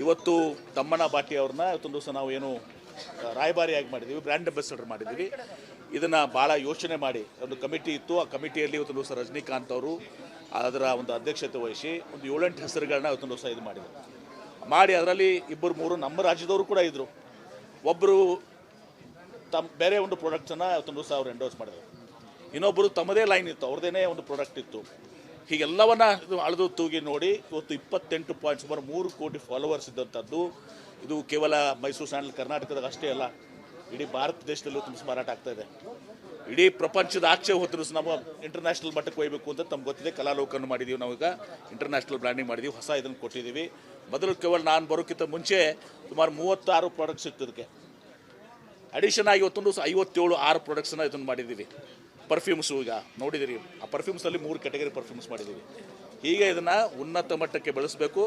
ಇವತ್ತು ತಮ್ಮಣ್ಣ ಬಾಟಿ ಅವ್ರನ್ನ ಇವತ್ತೊಂದು ದಿವಸ ನಾವು ಏನು ರಾಯಭಾರಿಯಾಗಿ ಮಾಡಿದ್ದೀವಿ, ಬ್ರ್ಯಾಂಡ್ ಅಂಬಾಸಿಡರ್ ಮಾಡಿದ್ದೀವಿ. ಇದನ್ನು ಭಾಳ ಯೋಚನೆ ಮಾಡಿ ಒಂದು ಕಮಿಟಿ ಇತ್ತು. ಆ ಕಮಿಟಿಯಲ್ಲಿ ಇವತ್ತೊಂದು ದಿವಸ ರಜನಿಕಾಂತ್ ಅವರು ಅದರ ಒಂದು ಅಧ್ಯಕ್ಷತೆ ವಹಿಸಿ ಒಂದು 7-8 ಹೆಸರುಗಳನ್ನ ಇವತ್ತೊಂದು ದಿವಸ ಇದು ಮಾಡಿ ಅದರಲ್ಲಿ 2-3 ನಮ್ಮ ರಾಜ್ಯದವರು ಕೂಡ ಇದ್ದರು. ಒಬ್ಬರು ಬೇರೆ ಒಂದು ಪ್ರಾಡಕ್ಟನ್ನು ಇವತ್ತೊಂದು ದಿವಸ ಅವ್ರು ಎಂಡೋರ್ಸ್ ಮಾಡಿದರು. ಇನ್ನೊಬ್ಬರು ತಮ್ಮದೇ ಲೈನ್ ಇತ್ತು, ಅವ್ರದ್ದೇ ಒಂದು ಪ್ರಾಡಕ್ಟ್ ಇತ್ತು. ಹೀಗೆಲ್ಲವನ್ನ ಇದು ಅಳೆದು ತೂಗಿ ನೋಡಿ ಇವತ್ತು 28 ಪಾಯಿಂಟ್ ಸುಮಾರು 3 ಕೋಟಿ ಫಾಲೋವರ್ಸ್ ಇದ್ದಂಥದ್ದು. ಇದು ಕೇವಲ ಮೈಸೂರು ಸ್ಯಾಂಡಲ್ ಕರ್ನಾಟಕದಾಗ ಅಷ್ಟೇ ಅಲ್ಲ, ಇಡೀ ಭಾರತ ದೇಶದಲ್ಲೂ ತುಂಬ ಮಾರಾಟ ಆಗ್ತಾ ಇದೆ. ಇಡೀ ಪ್ರಪಂಚದ ಆಚೆ ಹೋದ್ರು ನಾವು ಇಂಟರ್ನ್ಯಾಷನಲ್ ಮಟ್ಟಕ್ಕೆ ಹೋಗಬೇಕು ಅಂತ ತಮ್ಗೆ ಗೊತ್ತಿದೆ. ಕಲಾಲೋಕನ್ನು ಮಾಡಿದ್ದೀವಿ, ನಾವೀಗ ಇಂಟರ್ನ್ಯಾಷನಲ್ ಬ್ರ್ಯಾಂಡಿಂಗ್ ಮಾಡಿದ್ದೀವಿ, ಹೊಸ ಇದನ್ನು ಕೊಟ್ಟಿದ್ದೀವಿ. ಮೊದಲು ಕೇವಲ ನಾನು ಬರೋಕ್ಕಿಂತ ಮುಂಚೆ ಸುಮಾರು 36 ಪ್ರಾಡಕ್ಟ್ಸ್ ಇರ್ತದಕ್ಕೆ. ಅಡಿಷನ್ ಆಗಿ ಇವತ್ತೊಂದು 57 ಪ್ರಾಡಕ್ಟ್ಸನ್ನು ಇದನ್ನು ಮಾಡಿದ್ದೀವಿ. ಪರ್ಫ್ಯೂಮ್ಸು ಈಗ ನೋಡಿದಿರಿ, ಆ ಪರ್ಫ್ಯೂಮ್ಸಲ್ಲಿ 3 ಕ್ಯಾಟಗರಿ ಪರ್ಫ್ಯೂಮ್ಸ್ ಮಾಡಿದ್ದೀವಿ. ಹೀಗೆ ಇದನ್ನು ಉನ್ನತ ಮಟ್ಟಕ್ಕೆ ಬೆಳೆಸಬೇಕು.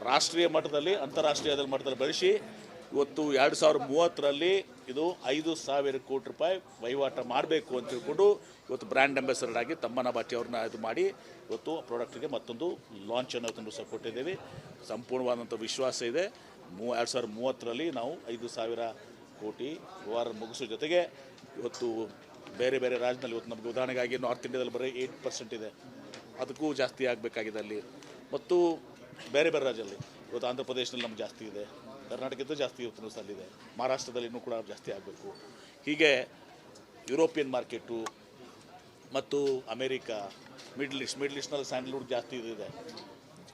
ರಾಷ್ಟ್ರೀಯ ಮಟ್ಟದಲ್ಲಿ ಅಂತಾರಾಷ್ಟ್ರೀಯ ಮಟ್ಟದಲ್ಲಿ ಬೆಳೆಸಿ ಇವತ್ತು 2030ರಲ್ಲಿ ಇದು 5,000 ಕೋಟಿ ರೂಪಾಯಿ ವಹಿವಾಟ ಮಾಡಬೇಕು ಅಂತ ತಿಳ್ಕೊಂಡು ಇವತ್ತು ಬ್ರ್ಯಾಂಡ್ ಅಂಬಾಸಿಡರ್ ಆಗಿ ತಮ್ಮಣ್ಣ ಬಾಟಿ ಅವ್ರನ್ನ ಇದು ಮಾಡಿ ಇವತ್ತು ಪ್ರಾಡಕ್ಟ್ಗೆ ಮತ್ತೊಂದು ಲಾಂಚನ್ನು ಇವತ್ತೊಂದು ಸಹ ಕೊಟ್ಟಿದ್ದೇವೆ. ಸಂಪೂರ್ಣವಾದಂಥ ವಿಶ್ವಾಸ ಇದೆ. 2030ರಲ್ಲಿ ನಾವು 5,000 ಕೋಟಿ ವ್ಯವಹಾರ ಮುಗಿಸೋ ಜೊತೆಗೆ ಇವತ್ತು ಬೇರೆ ಬೇರೆ ರಾಜ್ಯದಲ್ಲಿ ಇವತ್ತು ನಮಗೆ ಉದಾಹರಣೆಗಾಗಿ ನಾರ್ತ್ ಇಂಡಿಯಾದಲ್ಲಿ ಬರೀ 8% ಇದೆ, ಅದಕ್ಕೂ ಜಾಸ್ತಿ ಆಗಬೇಕಾಗಿದೆ ಅಲ್ಲಿ. ಮತ್ತು ಬೇರೆ ಬೇರೆ ರಾಜ್ಯದಲ್ಲಿ ಇವತ್ತು ಆಂಧ್ರ ಪ್ರದೇಶದಲ್ಲಿ ನಮ್ಗೆ ಜಾಸ್ತಿ ಇದೆ, ಕರ್ನಾಟಕದ ಜಾಸ್ತಿ ಇವತ್ತು ಸಲ್ಲಿದೆ, ಮಹಾರಾಷ್ಟ್ರದಲ್ಲಿ ಇನ್ನೂ ಕೂಡ ಜಾಸ್ತಿ ಆಗಬೇಕು. ಹೀಗೆ ಯುರೋಪಿಯನ್ ಮಾರ್ಕೆಟು ಮತ್ತು ಅಮೇರಿಕಾ, ಮಿಡ್ಲ್ ಈಸ್ಟ್ನಲ್ಲಿ ಸ್ಯಾಂಡಲ್ವುಡ್ ಜಾಸ್ತಿ ಇದೆ.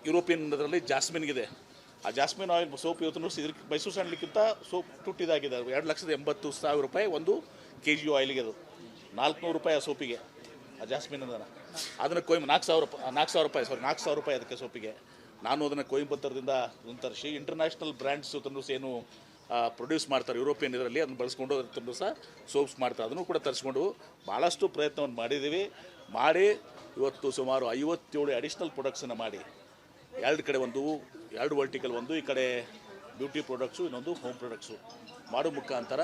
ಯುರೋಪಿಯನ್ ಅದರಲ್ಲಿ ಜಾಸ್ಮಿನ್ಗಿದೆ. ಆ ಜಾಸ್ಮಿನ್ ಆಯಿಲ್ ಸೋಪ್ ಇವತ್ತು ಮೈಸೂರು ಸ್ಯಾಂಡಲ್ಗಿಂತ ಸೋಪ್ ತುಟ್ಟಿದಾಗಿದೆ. 2,80,000 ರೂಪಾಯಿ ಒಂದು kg ಆಯಿಲ್ಗೆ. ಅದು 400 ರೂಪಾಯಿ ಆ ಸೋಪಿಗೆ, ಆ ಜಾಸ್ಮಿನ್ ಅದನ್ನು $4,000 ರೂಪಾಯಿ ಅದಕ್ಕೆ ಸೋಪಿಗೆ. ನಾನು ಅದನ್ನು ಕೊಯಂಬತ್ತೂರದಿಂದ ತರಿಸಿ ಇಂಟರ್ನ್ಯಾಷನಲ್ ಬ್ರ್ಯಾಂಡ್ಸ್ ಏನು ಪ್ರೊಡ್ಯೂಸ್ ಮಾಡ್ತಾರೆ ಯುರೋಪಿಯನ್ ಇದರಲ್ಲಿ, ಅದನ್ನು ಬಳಸ್ಕೊಂಡು ಅದನ್ನು ಸಹ ಸೋಪ್ಸ್ ಮಾಡ್ತಾರೆ. ಅದನ್ನು ಕೂಡ ತರಿಸ್ಕೊಂಡು ಭಾಳಷ್ಟು ಪ್ರಯತ್ನವನ್ನು ಮಾಡಿದ್ದೀವಿ. ಮಾಡಿ ಇವತ್ತು ಸುಮಾರು 57 ಅಡಿಷ್ನಲ್ ಪ್ರಾಡಕ್ಟ್ಸನ್ನು ಮಾಡಿ 2 ಕಡೆ ಎರಡು ವರ್ಟಿಕಲ್, ಒಂದು ಈ ಕಡೆ ಬ್ಯೂಟಿ ಪ್ರಾಡಕ್ಟ್ಸು, ಇನ್ನೊಂದು ಹೋಮ್ ಪ್ರಾಡಕ್ಟ್ಸು ಮಾಡೋ ಮುಖಾಂತರ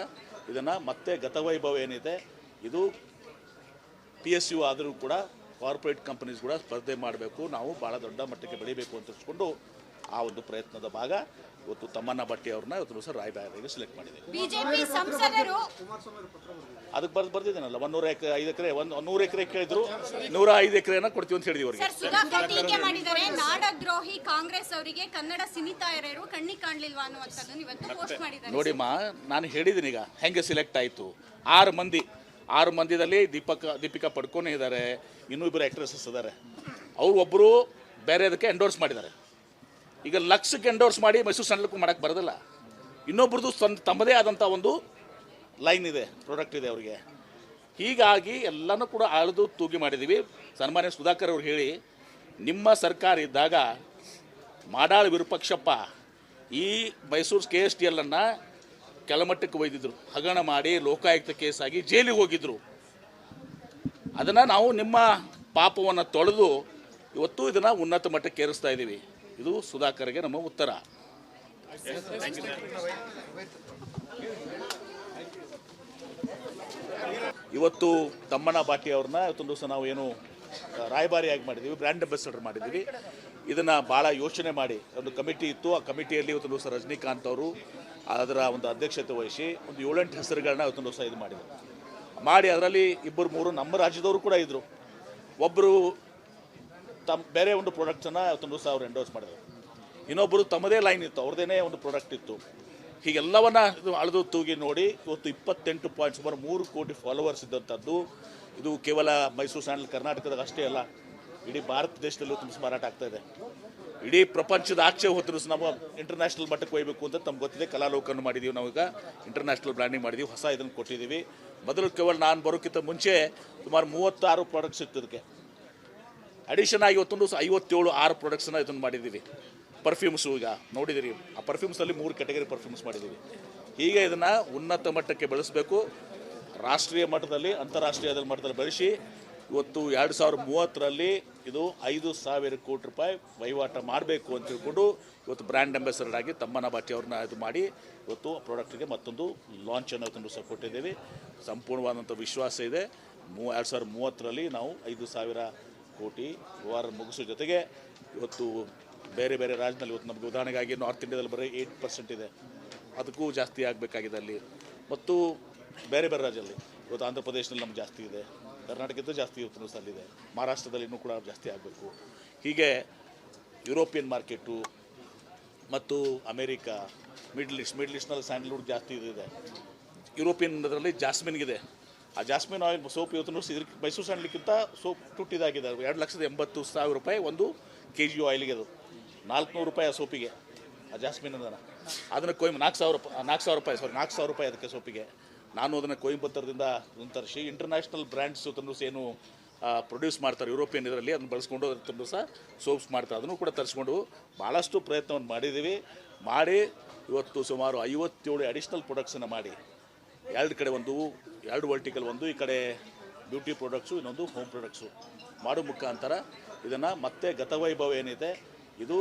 ಇದನ್ನು ಮತ್ತೆ ಗತವೈಭವ ಏನಿದೆ ಇದು PSU ಆದರೂ ಕೂಡ ಕಾರ್ಪೊರೇಟ್ ಕಂಪನೀಸ್ ಕೂಡ ಸ್ಪರ್ಧೆ ಮಾಡಬೇಕು, ನಾವು ಭಾಳ ದೊಡ್ಡ ಮಟ್ಟಕ್ಕೆ ಬೆಳಿಬೇಕು ಅಂತ ತಿಳ್ಕೊಂಡು ಆ ಒಂದು ಪ್ರಯತ್ನದ ಭಾಗ ಇವತ್ತು ತಮ್ಮಣ್ಣ ಬಾಟಿ ಅವ್ರನ್ನ ಇವತ್ತು ಸರ್ ರಾಯಭಾರಿಗೆ ಸೆಲೆಕ್ಟ್ ಮಾಡಿದೆ. ಅದಕ್ಕೆ ಬರ್ದಿದ್ದೇನಲ್ಲ 105 ಎಕರೆ 100 ಎಕರೆ ಕೇಳಿದ್ರು, 105 ಎಕರೆನ ಕೊಡ್ತೀವಿ ಅಂತ ಹೇಳಿದ್ವಿ ಅವರಿಗೆ. ನಾಡದ್ರೋಹಿ ಕಾಂಗ್ರೆಸ್ ಅವರಿಗೆ ಕನ್ನಡ ಸಿನಿತಾಯರು ಕಣ್ಣಿಗೆ ಕಾಣಲಿಲ್ವಾ ಅನ್ನುವಂಥದ್ದನ್ನು ಇವತ್ತು ಪೋಸ್ಟ್ ಮಾಡಿದ್ದಾರೆ. ನೋಡಿಮ್ಮ, ನಾನು ಹೇಳಿದ್ದೀನಿ ಈಗ ಹೆಂಗೆ ಸೆಲೆಕ್ಟ್ ಆಯಿತು. 6 ಮಂದಿದಲ್ಲಿ ದೀಪಿಕಾ ಪಡ್ಕೋನೇ ಇದ್ದಾರೆ, ಇನ್ನೂ 2 ಆ್ಯಕ್ಟ್ರೆಸಸ್ ಇದ್ದಾರೆ. ಅವರು ಒಬ್ಬರು ಬೇರೆ ಅದಕ್ಕೆ ಎಂಡೋರ್ಸ್ ಮಾಡಿದ್ದಾರೆ. ಈಗ ಲಕ್ಷಕ್ಕೆ ಎಂಡೋರ್ಸ್ ಮಾಡಿ ಮೈಸೂರು ಸ್ಯಾಂಡಲ್ಗೂ ಮಾಡೋಕ್ಕೆ ಬರೋದಿಲ್ಲ. ಇನ್ನೊಬ್ರದ್ದು ತಮ್ಮದೇ ಆದಂಥ ಒಂದು ಲೈನ್ ಇದೆ, ಪ್ರಾಡಕ್ಟ್ ಇದೆ ಅವರಿಗೆ. ಹೀಗಾಗಿ ಎಲ್ಲನೂ ಕೂಡ ಅಳೆದು ತೂಗಿ ಮಾಡಿದ್ದೀವಿ. ಸನ್ಮಾನ್ಯ ಸುಧಾಕರ್ ಅವರು ಹೇಳಿ, ನಿಮ್ಮ ಸರ್ಕಾರ ಇದ್ದಾಗ ಮಾಡಾಳ್ ವಿರೂಪಾಕ್ಷಪ್ಪ ಈ ಮೈಸೂರು KSTL ಕೆಳಮಟ್ಟಕ್ಕೆ ಒಯ್ದಿದ್ರು, ಹಗರಣ ಮಾಡಿ ಲೋಕಾಯುಕ್ತ ಕೇಸಾಗಿ ಜೈಲಿಗೆ ಹೋಗಿದ್ರು. ಅದನ್ನು ನಾವು ನಿಮ್ಮ ಪಾಪವನ್ನು ತೊಳೆದು ಇವತ್ತು ಇದನ್ನು ಉನ್ನತ ಮಟ್ಟಕ್ಕೆ ಏರಿಸ್ತಾ ಇದ್ದೀವಿ. ಇದು ಸುಧಾಕರ್ಗೆ ನಮ್ಮ ಉತ್ತರ. ಇವತ್ತು ತಮ್ಮಣ್ಣ ಬಾಟಿ ಅವ್ರನ್ನ ಇವತ್ತೊಂದು ದಿವಸ ನಾವು ಏನು ರಾಯಭಾರಿಯಾಗಿ ಮಾಡಿದ್ದೀವಿ, ಬ್ರ್ಯಾಂಡ್ ಅಂಬಾಸಿಡರ್ ಮಾಡಿದ್ದೀವಿ. ಇದನ್ನು ಭಾಳ ಯೋಚನೆ ಮಾಡಿ ಒಂದು ಕಮಿಟಿ ಇತ್ತು. ಆ ಕಮಿಟಿಯಲ್ಲಿ ಇವತ್ತೊಂದು ದಿವಸ ರಜನಿಕಾಂತ್ ಅವರು ಅದರ ಒಂದು ಅಧ್ಯಕ್ಷತೆ ವಹಿಸಿ ಒಂದು 7-8 ಹೆಸರುಗಳನ್ನ ಇವತ್ತೊಂದು ದಿವಸ ಇದು ಮಾಡಿ ಅದರಲ್ಲಿ 2-3 ನಮ್ಮ ರಾಜ್ಯದವರು ಕೂಡ ಇದ್ದರು. ಒಬ್ಬರು ಬೇರೆ ಒಂದು ಪ್ರಾಡಕ್ಟನ್ನು ಇವತ್ತೊಂದು ದಿವಸ ಅವ್ರು ಎಂಡೋರ್ಸ್ ಮಾಡಿದರು. ಇನ್ನೊಬ್ಬರು ತಮ್ಮದೇ ಲೈನ್ ಇತ್ತು, ಅವ್ರದ್ದೇ ಒಂದು ಪ್ರಾಡಕ್ಟ್ ಇತ್ತು. ಹೀಗೆಲ್ಲವನ್ನ ಇದು ಅಳೆದು ತೂಗಿ ನೋಡಿ ಇವತ್ತು 28 ಪಾಯಿಂಟ್ ಸುಮಾರು 3 ಕೋಟಿ ಫಾಲೋವರ್ಸ್ ಇದ್ದಂಥದ್ದು. ಇದು ಕೇವಲ ಮೈಸೂರು ಸ್ಯಾಂಡಲ್ ಕರ್ನಾಟಕದಾಗ ಅಷ್ಟೇ ಅಲ್ಲ, ಇಡೀ ಭಾರತ ದೇಶದಲ್ಲೂ ತುಂಬ ಮಾರಾಟ ಆಗ್ತಾ ಇದೆ. ಇಡೀ ಪ್ರಪಂಚದ ಆಚೆ ಹೋದ್ರು ನಾವು ಇಂಟರ್ನ್ಯಾಷನಲ್ ಮಟ್ಟಕ್ಕೆ ಹೋಗಬೇಕು ಅಂತ ತಮ್ಗೆ ಗೊತ್ತಿದೆ. ಕಲಾಲೋಕನ್ನು ಮಾಡಿದ್ದೀವಿ, ನಾವೀಗ ಇಂಟರ್ನ್ಯಾಷನಲ್ ಬ್ರ್ಯಾಂಡಿಂಗ್ ಮಾಡಿದ್ದೀವಿ, ಹೊಸ ಇದನ್ನು ಕೊಟ್ಟಿದ್ದೀವಿ. ಮೊದಲು ಕೇವಲ ನಾನು ಬರೋಕ್ಕಿಂತ ಮುಂಚೆ ಸುಮಾರು 36 ಪ್ರಾಡಕ್ಟ್ಸ್ ಇರ್ತದಕ್ಕೆ. ಅಡಿಷನ್ ಆಗಿ ಇವತ್ತೊಂದು 57 ಪ್ರಾಡಕ್ಟ್ಸನ್ನು ಇದನ್ನು ಮಾಡಿದ್ದೀವಿ. ಪರ್ಫ್ಯೂಮ್ಸು ಈಗ ನೋಡಿದಿರಿ, ಆ ಪರ್ಫ್ಯೂಮ್ಸಲ್ಲಿ 3 ಕ್ಯಾಟಗರಿ ಪರ್ಫ್ಯೂಮ್ಸ್ ಮಾಡಿದ್ದೀವಿ. ಹೀಗೆ ಇದನ್ನು ಉನ್ನತ ಮಟ್ಟಕ್ಕೆ ಬೆಳೆಸಬೇಕು. ರಾಷ್ಟ್ರೀಯ ಮಟ್ಟದಲ್ಲಿ ಅಂತಾರಾಷ್ಟ್ರೀಯ ಮಟ್ಟದಲ್ಲಿ ಬೆಳೆಸಿ ಇವತ್ತು 2030ರಲ್ಲಿ ಇದು 5,000 ಕೋಟಿ ರೂಪಾಯಿ ವಹಿವಾಟ ಮಾಡಬೇಕು ಅಂತ ತಿಳ್ಕೊಂಡು ಇವತ್ತು ಬ್ರ್ಯಾಂಡ್ ಅಂಬಾಸಿಡರ್ ಆಗಿ ತಮ್ಮಣ್ಣ ಬಾಟಿ ಅವ್ರನ್ನ ಇದು ಮಾಡಿ ಇವತ್ತು ಪ್ರಾಡಕ್ಟ್ಗೆ ಮತ್ತೊಂದು ಲಾಂಚನ್ನು ಇವತ್ತೊಂದು ಸಹ ಕೊಟ್ಟಿದ್ದೇವೆ. ಸಂಪೂರ್ಣವಾದಂಥ ವಿಶ್ವಾಸ ಇದೆ. 2030ರಲ್ಲಿ ನಾವು 5,000 ಕೋಟಿ ವ್ಯವಹಾರ ಮುಗಿಸೋ ಜೊತೆಗೆ ಇವತ್ತು ಬೇರೆ ಬೇರೆ ರಾಜ್ಯದಲ್ಲಿ ಇವತ್ತು ನಮಗೆ ಉದಾಹರಣೆಗಾಗಿ ನಾರ್ತ್ ಇಂಡಿಯಾದಲ್ಲಿ ಬರೀ 8% ಇದೆ, ಅದಕ್ಕೂ ಜಾಸ್ತಿ ಆಗಬೇಕಾಗಿದೆ ಅಲ್ಲಿ. ಮತ್ತು ಬೇರೆ ಬೇರೆ ರಾಜ್ಯದಲ್ಲಿ ಇವತ್ತು ಆಂಧ್ರ ಪ್ರದೇಶದಲ್ಲಿ ನಮ್ಗೆ ಜಾಸ್ತಿ ಇದೆ, ಕರ್ನಾಟಕದ್ದು ಜಾಸ್ತಿ ಇವತ್ತು ಅಲ್ಲಿದೆ, ಮಹಾರಾಷ್ಟ್ರದಲ್ಲಿ ಇನ್ನೂ ಕೂಡ ಜಾಸ್ತಿ ಆಗಬೇಕು. ಹೀಗೆ ಯುರೋಪಿಯನ್ ಮಾರ್ಕೆಟು ಮತ್ತು ಅಮೇರಿಕಾ, ಮಿಡ್ಲ್ ಈಸ್ಟ್ನಲ್ಲಿ ಸ್ಯಾಂಡಲ್ವುಡ್ ಜಾಸ್ತಿ ಇದೆ. ಯುರೋಪಿಯನ್ ಅದರಲ್ಲಿ ಜಾಸ್ಮಿನ್ಗಿದೆ. ಆ ಜಾಸ್ಮಿನ್ ಆಯಿಲ್ ಸೋಪ್ ಇವತ್ತು ಇದಕ್ಕೆ ಮೈಸೂರು ಸ್ಯಾಂಡಲ್ಗಿಂತ ಸೋಪ್ ತುಟ್ಟಿದಾಗಿದೆ. 2,80,000 ರೂಪಾಯಿ ಒಂದು kg ಆಯಿಲ್ಗೆ, ಅದು 400 ರೂಪಾಯಿ ಆ ಸೋಪಿಗೆ, ಆ ಜಾಸ್ಮಿನ್ ಅದನ್ನು 4,000 ರೂಪಾಯಿ ಅದಕ್ಕೆ ಸೋಪಿಗೆ. ನಾನು ಅದನ್ನು ಕೊಯಂಬತ್ತೂರದಿಂದ ತರಿಸಿ ಇಂಟರ್ನ್ಯಾಷನಲ್ ಬ್ರ್ಯಾಂಡ್ಸ್ ಏನು ಪ್ರೊಡ್ಯೂಸ್ ಮಾಡ್ತಾರೆ ಯುರೋಪಿಯನ್ ಇದರಲ್ಲಿ, ಅದನ್ನು ಬಳಸ್ಕೊಂಡು ಅದನ್ನು ಸಹ ಸೋಪ್ಸ್ ಮಾಡ್ತಾರೆ. ಅದನ್ನು ಕೂಡ ತರಿಸ್ಕೊಂಡು ಭಾಳಷ್ಟು ಪ್ರಯತ್ನವನ್ನು ಮಾಡಿದ್ದೀವಿ. ಮಾಡಿ ಇವತ್ತು ಸುಮಾರು 57 ಅಡಿಷ್ನಲ್ ಪ್ರೊಡಕ್ಟ್ಸನ್ನು ಮಾಡಿ, ಎರಡು ಕಡೆ ಎರಡು ವರ್ಟಿಕಲ್, ಒಂದು ಈ ಕಡೆ ಬ್ಯೂಟಿ ಪ್ರಾಡಕ್ಟ್ಸು, ಇನ್ನೊಂದು ಹೋಮ್ ಪ್ರಾಡಕ್ಟ್ಸು ಮಾಡೋ ಮುಖಾಂತರ ಇದನ್ನು ಮತ್ತೆ ಗತವೈಭವ ಏನಿದೆ ಇದು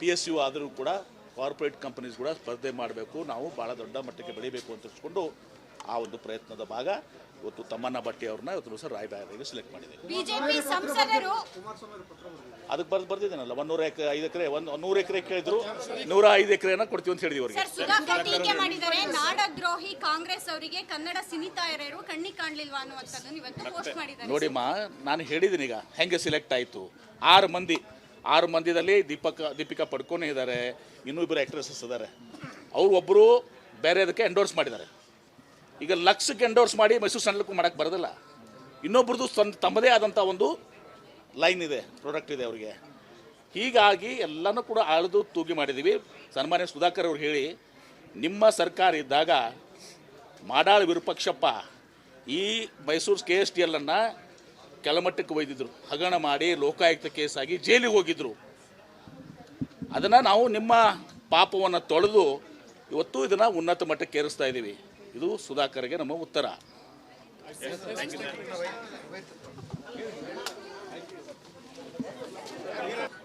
PSU ಆದರೂ ಕೂಡ ಕಾರ್ಪೊರೇಟ್ ಕಂಪನೀಸ್ ಕೂಡ ಸ್ಪರ್ಧೆ ಮಾಡಬೇಕು, ನಾವು ಭಾಳ ದೊಡ್ಡ ಮಟ್ಟಕ್ಕೆ ಬೆಳಿಬೇಕು ಅಂತ ತಿಳಿಸ್ಕೊಂಡು ಆ ಒಂದು ಪ್ರಯತ್ನದ ಭಾಗ ಇವತ್ತು ತಮ್ಮಣ್ಣ ಭಟ್ಟಿ ಅವ್ರನ್ನ ಇವತ್ತು ಸರ್ ರಾಯಬಾರಿಗೆ ಸೆಲೆಕ್ಟ್ ಮಾಡಿದ್ದೀವಿ. ಬಿಜೆಪಿ ಸಂಸದರು ಅದಕ್ಕೆ ಬರ್ದಿದ್ದೇನಲ್ಲ 105 ಎಕರೆ 100 ಎಕರೆ ಕೇಳಿದ್ರು, 105 ಎಕರೆನ ಕೊಡ್ತೀವಿ ಅಂತ ಹೇಳಿದ್ವಿ ಅವರಿಗೆ. ಸುಧಾಕರ್ ಟೀಕೆ ಮಾಡಿದ್ದಾರೆ, ನಾಡದ್ರೋಹಿ ಕಾಂಗ್ರೆಸ್ ಅವರಿಗೆ ಕನ್ನಡ ಸಿನಿತಾಯರು ಕಣ್ಣಿಗೆ ಕಾಣಲಿಲ್ವಾ ಅನ್ನುವಂಥದ್ದನ್ನು ಇವತ್ತು ಪೋಸ್ಟ್ ಮಾಡಿದ್ದಾರೆ. ನೋಡಿಮ್ಮ, ನಾನು ಹೇಳಿದ್ದೀನಿ ಈಗ ಹೆಂಗೆ ಸೆಲೆಕ್ಟ್ ಆಯಿತು. 6 ಮಂದಿದಲ್ಲಿ ದೀಪಿಕಾ ಪಡ್ಕೋನೆ ಇದ್ದಾರೆ, ಇನ್ನೂ 2 ಆ್ಯಕ್ಟ್ರೆಸಸ್ ಇದ್ದಾರೆ. ಅವರು ಒಬ್ಬರು ಬೇರೆ ಅದಕ್ಕೆ ಎಂಡೋರ್ಸ್ ಮಾಡಿದ್ದಾರೆ. ಈಗ ಲಕ್ಷಕ್ಕೆ ಎಂಡೋರ್ಸ್ ಮಾಡಿ ಮೈಸೂರು ಸ್ಯಾಂಡಲ್ವುಡ್ ಮಾಡೋಕ್ಕೆ ಬರೋದಿಲ್ಲ. ಇನ್ನೊಬ್ರದ್ದು ತಮ್ಮದೇ ಆದಂಥ ಒಂದು ಲೈನ್ ಇದೆ, ಪ್ರಾಡಕ್ಟ್ ಇದೆ ಅವರಿಗೆ. ಹೀಗಾಗಿ ಎಲ್ಲನೂ ಕೂಡ ಅಳೆದು ತೂಗಿ ಮಾಡಿದ್ದೀವಿ. ಸನ್ಮಾನ್ಯ ಸುಧಾಕರ್ ಅವರು ಹೇಳಿ, ನಿಮ್ಮ ಸರ್ಕಾರ ಇದ್ದಾಗ ಮಾಡಾಳ್ ವಿರೂಪಾಕ್ಷಪ್ಪ ಈ ಮೈಸೂರು KSTL ಕೆಳಮಟ್ಟಕ್ಕೆ ಒಯ್ದಿದ್ರು, ಹಗರಣ ಮಾಡಿ ಲೋಕಾಯುಕ್ತ ಕೇಸಾಗಿ ಜೈಲಿಗೆ ಹೋಗಿದ್ರು. ಅದನ್ನು ನಾವು ನಿಮ್ಮ ಪಾಪವನ್ನು ತೊಳೆದು ಇವತ್ತು ಇದನ್ನು ಉನ್ನತ ಮಟ್ಟಕ್ಕೆ ಏರಿಸ್ತಾ ಇದ್ದೀವಿ. ಇದು ಸುಧಾಕರ್ಗೆ ನಮ್ಮ ಉತ್ತರ.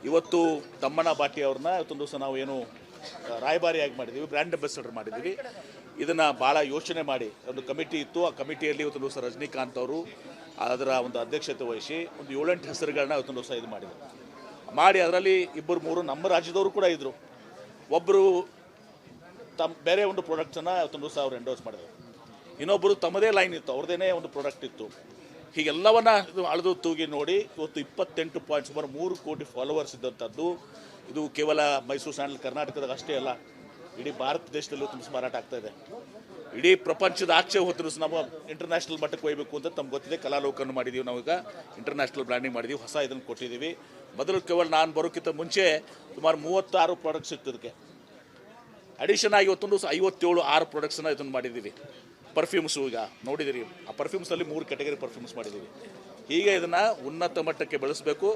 ಇವತ್ತು ತಮ್ಮಣ್ಣ ಭಟ್ಟಿ ಅವ್ರನ್ನ ಇವತ್ತೊಂದು ದಿವಸ ನಾವು ಏನು ರಾಯಭಾರಿಯಾಗಿ ಮಾಡಿದ್ದೀವಿ, ಬ್ರ್ಯಾಂಡ್ ಅಂಬಾಸಿಡರ್ ಮಾಡಿದ್ದೀವಿ. ಇದನ್ನು ಭಾಳ ಯೋಚನೆ ಮಾಡಿ ಒಂದು ಕಮಿಟಿ ಇತ್ತು. ಆ ಕಮಿಟಿಯಲ್ಲಿ ಇವತ್ತೊಂದು ದಿವಸ ರಜನಿಕಾಂತ್ ಅವರು ಅದರ ಒಂದು ಅಧ್ಯಕ್ಷತೆ ವಹಿಸಿ ಒಂದು 7-8 ಹೆಸರುಗಳನ್ನ ಇವತ್ತೊಂದು ದಿವಸ ಇದು ಮಾಡಿ ಅದರಲ್ಲಿ 2-3 ನಮ್ಮ ರಾಜ್ಯದವರು ಕೂಡ ಇದ್ದರು. ಒಬ್ಬರು ಬೇರೆ ಒಂದು ಪ್ರಾಡಕ್ಟ್ಸನ್ನು ಇವತ್ತೊಂದು ದಿವಸ ಅವ್ರು ಎಂಡೋರ್ಸ್ ಮಾಡಿದರು. ಇನ್ನೊಬ್ಬರು ತಮ್ಮದೇ ಲೈನ್ ಇತ್ತು, ಅವ್ರದ್ದೇ ಒಂದು ಪ್ರಾಡಕ್ಟ್ ಇತ್ತು. ಹೀಗೆಲ್ಲವನ್ನ ಇದು ಅಳೆದು ತೂಗಿ ನೋಡಿ ಇವತ್ತು 28 ಸುಮಾರು 3 ಕೋಟಿ ಫಾಲೋವರ್ಸ್ ಇದ್ದಂಥದ್ದು. ಇದು ಕೇವಲ ಮೈಸೂರು ಸ್ಯಾಂಡಲ್ ಕರ್ನಾಟಕದಾಗ ಅಷ್ಟೇ ಅಲ್ಲ, ಇಡೀ ಭಾರತ ದೇಶದಲ್ಲೂ ತುಂಬ ಮಾರಾಟ ಆಗ್ತಾ ಇದೆ. ಇಡೀ ಪ್ರಪಂಚದ ಆಚೆ ಹೊತ್ತು ನಾವು ಇಂಟರ್ನ್ಯಾಷನಲ್ ಮಟ್ಟಕ್ಕೆ ಒಯ್ಯಬೇಕು ಅಂತ ತಮ್ಗೆ ಗೊತ್ತಿದೆ. ಕಲಾಲೋಕನ್ನು ಮಾಡಿದ್ದೀವಿ, ನಾವೀಗ ಇಂಟರ್ನ್ಯಾಷನಲ್ ಬ್ರ್ಯಾಂಡಿಂಗ್ ಮಾಡಿದ್ದೀವಿ, ಹೊಸ ಇದನ್ನು ಕೊಟ್ಟಿದ್ದೀವಿ. ಮೊದಲು ಕೇವಲ ನಾನು ಬರೋಕ್ಕಿಂತ ಮುಂಚೆ ಸುಮಾರು 36 ಪ್ರಾಡಕ್ಟ್ಸ್ ಇತ್ತು. ಇದಕ್ಕೆ ಅಡಿಷನ್ ಆಗಿ ಇವತ್ತೊಂದು 57 ಪ್ರಾಡಕ್ಟ್ಸನ್ನು ಇದನ್ನು ಮಾಡಿದ್ದೀವಿ. ಪರ್ಫ್ಯೂಮ್ಸು ಈಗ ನೋಡಿದ್ದೀರಿ, ಆ ಪರ್ಫ್ಯೂಮ್ಸಲ್ಲಿ 3 ಕ್ಯಾಟಗರಿ ಪರ್ಫ್ಯೂಮ್ಸ್ ಮಾಡಿದ್ದೀವಿ. ಹೀಗೆ ಇದನ್ನು ಉನ್ನತ ಮಟ್ಟಕ್ಕೆ ಬೆಳೆಸಬೇಕು,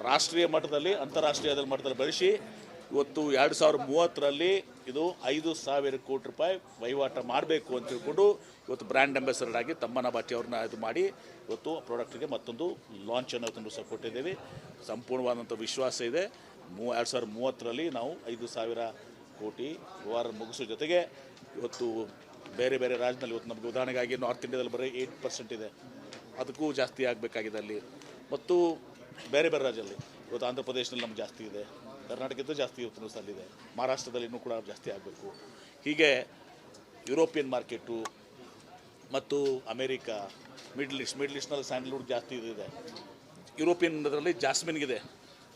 ರಾಷ್ಟ್ರೀಯ ಮಟ್ಟದಲ್ಲಿ ಅಂತಾರಾಷ್ಟ್ರೀಯ ಮಟ್ಟದಲ್ಲಿ ಬೆಳೆಸಿ ಇವತ್ತು 2030ರಲ್ಲಿ ಇದು 5,000 ಕೋಟಿ ರೂಪಾಯಿ ವಹಿವಾಟ ಮಾಡಬೇಕು ಅಂತ ತಿಳ್ಕೊಂಡು ಇವತ್ತು ಬ್ರ್ಯಾಂಡ್ ಅಂಬಾಸಿಡರ್ ಆಗಿ ತಮ್ಮಣ್ಣ ಭಟ್ಟಿ ಅವ್ರನ್ನ ಇದು ಮಾಡಿ ಇವತ್ತು ಪ್ರಾಡಕ್ಟ್ಗೆ ಮತ್ತೊಂದು ಲಾಂಚನ್ನು ಇವತ್ತೊಂದು ಸಹ ಕೊಟ್ಟಿದ್ದೇವೆ. ಸಂಪೂರ್ಣವಾದಂಥ ವಿಶ್ವಾಸ ಇದೆ. 2030ರಲ್ಲಿ ನಾವು 5,000 ಕೋಟಿ ವ್ಯವಹಾರ ಮುಗಿಸೋ ಜೊತೆಗೆ ಇವತ್ತು ಬೇರೆ ಬೇರೆ ರಾಜ್ಯದಲ್ಲಿ ಇವತ್ತು ನಮಗೆ ಉದಾಹರಣೆಗಾಗಿ ನಾರ್ತ್ ಇಂಡಿಯಾದಲ್ಲಿ ಬರೀ 8% ಇದೆ, ಅದಕ್ಕೂ ಜಾಸ್ತಿ ಆಗಬೇಕಾಗಿದೆ ಅಲ್ಲಿ. ಮತ್ತು ಬೇರೆ ಬೇರೆ ರಾಜ್ಯದಲ್ಲಿ ಇವತ್ತು ಆಂಧ್ರ ಪ್ರದೇಶದಲ್ಲಿ ನಮ್ಗೆ ಜಾಸ್ತಿ ಇದೆ, ಕರ್ನಾಟಕದ್ದು ಜಾಸ್ತಿ ಇವತ್ತು ಅಲ್ಲಿದೆ, ಮಹಾರಾಷ್ಟ್ರದಲ್ಲಿ ಇನ್ನೂ ಕೂಡ ಜಾಸ್ತಿ ಆಗಬೇಕು. ಹೀಗೆ ಯುರೋಪಿಯನ್ ಮಾರ್ಕೆಟು ಮತ್ತು ಅಮೇರಿಕಾ, ಮಿಡ್ಲ್ ಈಸ್ಟ್ನಲ್ಲಿ ಸ್ಯಾಂಡಲ್ವುಡ್ ಜಾಸ್ತಿ ಇದೆ. ಯುರೋಪಿಯನ್ ಅದರಲ್ಲಿ ಜಾಸ್ಮಿನ್ಗಿದೆ.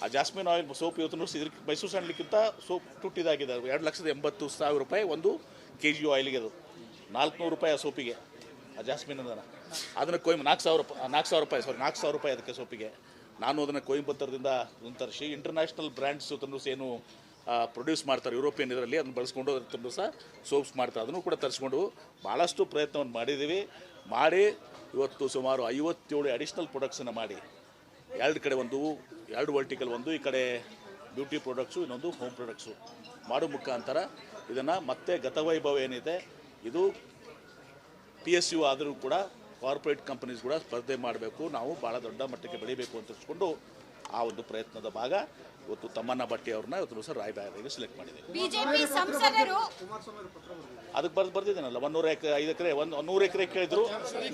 ಆ ಜಾಸ್ಮಿನ್ ಆಯಿಲ್ ಸೋಪ್ ಇವತ್ತು ಇದಕ್ಕೆ ಮೈಸೂರು ಸ್ಯಾಂಡಲ್ಗಿಂತ ಸೋಪ್ ತುಟ್ಟಿದಾಗಿದೆ. 2,80,000 ರೂಪಾಯಿ ಒಂದು kg ಆಯಿಲ್ಗೆ, ಅದು 400 ರೂಪಾಯಿ ಆ ಸೋಪಿಗೆ, ಆ ಜಾಸ್ಮಿನ್ ಅದನ್ನು 4,000 ರೂಪಾಯಿ ಅದಕ್ಕೆ ಸೋಪಿಗೆ. ನಾನು ಅದನ್ನು ಕೊಯಂಬತ್ತೂರದಿಂದ ತರಿಸಿ ಇಂಟರ್ನ್ಯಾಷನಲ್ ಬ್ರ್ಯಾಂಡ್ಸ್ ಏನು ಪ್ರೊಡ್ಯೂಸ್ ಮಾಡ್ತಾರೆ ಯುರೋಪಿಯನ್ ಇದರಲ್ಲಿ, ಅದನ್ನು ಬಳಸ್ಕೊಂಡು ಅದನ್ನು ಸಹ ಸೋಪ್ಸ್ ಮಾಡ್ತಾರೆ. ಅದನ್ನು ಕೂಡ ತರಿಸ್ಕೊಂಡು ಭಾಳಷ್ಟು ಪ್ರಯತ್ನವನ್ನು ಮಾಡಿದ್ದೀವಿ. ಮಾಡಿ ಇವತ್ತು ಸುಮಾರು 57 ಅಡಿಷ್ನಲ್ ಪ್ರೊಡಕ್ಟ್ಸನ್ನು ಮಾಡಿ, ಎರಡು ಕಡೆ ಎರಡು ವರ್ಟಿಕಲ್, ಒಂದು ಈ ಕಡೆ ಬ್ಯೂಟಿ ಪ್ರಾಡಕ್ಟ್ಸು, ಇನ್ನೊಂದು ಹೋಮ್ ಪ್ರಾಡಕ್ಟ್ಸು ಮಾಡೋ ಮುಖಾಂತರ ಇದನ್ನು ಮತ್ತೆ ಗತವೈಭವ ಏನಿದೆ ಇದು PSU ಆದರೂ ಕೂಡ ಕಾರ್ಪೊರೇಟ್ ಕಂಪನೀಸ್ ಕೂಡ ಸ್ಪರ್ಧೆ ಮಾಡಬೇಕು, ನಾವು ಭಾಳ ದೊಡ್ಡ ಮಟ್ಟಕ್ಕೆ ಬೆಳಿಬೇಕು ಅಂತ ತಿಳಿಸ್ಕೊಂಡು ಆ ಒಂದು ಪ್ರಯತ್ನದ ಭಾಗ ಇವತ್ತು ತಮ್ಮಣ್ಣ ಭಟ್ಟಿ ಅವ್ರನ್ನ ಇವತ್ತು ದಿವಸ ರಾಯಭಾರಿಯಾಗಿ ಸೆಲೆಕ್ಟ್ ಮಾಡಿದೆ. ಬಿಜೆಪಿ ಸಂಸದರು ಅದಕ್ಕೆ ಬರ್ದಿದ್ದೀನಲ್ಲ 105 ಎಕರೆ 100 ಎಕರೆ ಕೇಳಿದ್ರು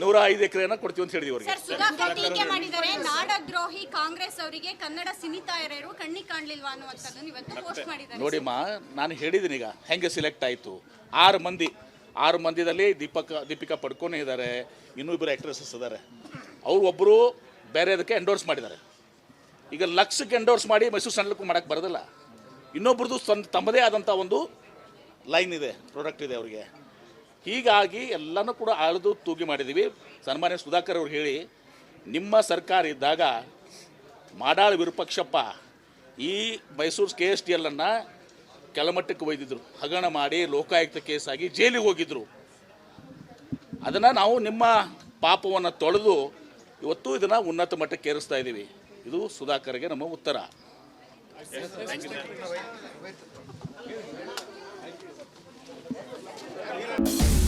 105 ಎಕರೆನ ಕೊಡ್ತೀವಿ ಅಂತ ಹೇಳಿದ್ವಿ ಅವರಿಗೆ. ಸರ್ ಸುಧಾಕರ್ ಟೀಕೆ ಮಾಡಿದ್ದಾರೆ, ನಾಡದ್ರೋಹಿ ಕಾಂಗ್ರೆಸ್ ಅವರಿಗೆ ಕನ್ನಡ ಸಿನಿತಾಯರು ಕಣ್ಣಿಗೆ ಕಾಣ್ಲಿಲ್ವಾ ಅನ್ನುವಂಥದ್ದನ್ನು ಇವತ್ತು ಪೋಸ್ಟ್ ಮಾಡಿದ್ದಾರೆ. ನೋಡಿಮ್ಮ, ನಾನು ಹೇಳಿದ್ದೀನಿ ಈಗ ಹೆಂಗೆ ಸೆಲೆಕ್ಟ್ ಆಯಿತು. 6 ಮಂದಿದಲ್ಲಿ ದೀಪಿಕಾ ಪಡ್ಕೋನೇ ಇದ್ದಾರೆ, ಇನ್ನೂ ಇಬ್ಬರು ಆ್ಯಕ್ಟ್ರೆಸಸ್ ಇದ್ದಾರೆ. ಅವರು ಒಬ್ಬರು ಬೇರೆದಕ್ಕೆ ಎಂಡೋರ್ಸ್ ಮಾಡಿದ್ದಾರೆ. ಈಗ ಲಕ್ಷಕ್ಕೆ ಎಂಡೋರ್ಸ್ ಮಾಡಿ ಮೈಸೂರು ಸಣ್ಣಕ್ಕೂ ಮಾಡೋಕ್ಕೆ ಬರೋದಿಲ್ಲ. ಇನ್ನೊಬ್ರದ್ದು ತಮ್ಮದೇ ಆದಂಥ ಒಂದು ಲೈನ್ ಇದೆ, ಪ್ರಾಡಕ್ಟ್ ಇದೆ ಅವರಿಗೆ. ಹೀಗಾಗಿ ಎಲ್ಲನೂ ಕೂಡ ಅಳೆದು ತೂಗಿ ಮಾಡಿದ್ದೀವಿ. ಸನ್ಮಾನ್ಯ ಸುಧಾಕರ್ ಅವರು ಹೇಳಿ, ನಿಮ್ಮ ಸರ್ಕಾರ ಇದ್ದಾಗ ಮಾಡಾಳ ವಿರೂಪಾಕ್ಷಪ್ಪ ಈ ಮೈಸೂರು KSTL ಅನ್ನು ಕೆಳಮಟ್ಟಕ್ಕೆ ಒಯ್ದಿದ್ರು, ಹಗರಣ ಮಾಡಿ ಲೋಕಾಯುಕ್ತ ಕೇಸಾಗಿ ಜೈಲಿಗೆ ಹೋಗಿದ್ರು. ಅದನ್ನು ನಾವು ನಿಮ್ಮ ಪಾಪವನ್ನು ತೊಳೆದು ಇವತ್ತು ಇದನ್ನು ಉನ್ನತ ಮಟ್ಟಕ್ಕೆ ಏರಿಸ್ತಾ ಇದ್ದೀವಿ. ಇದು ಸುಧಾಕರ್ಗೆ ನಮ್ಮ ಉತ್ತರ. Thank you.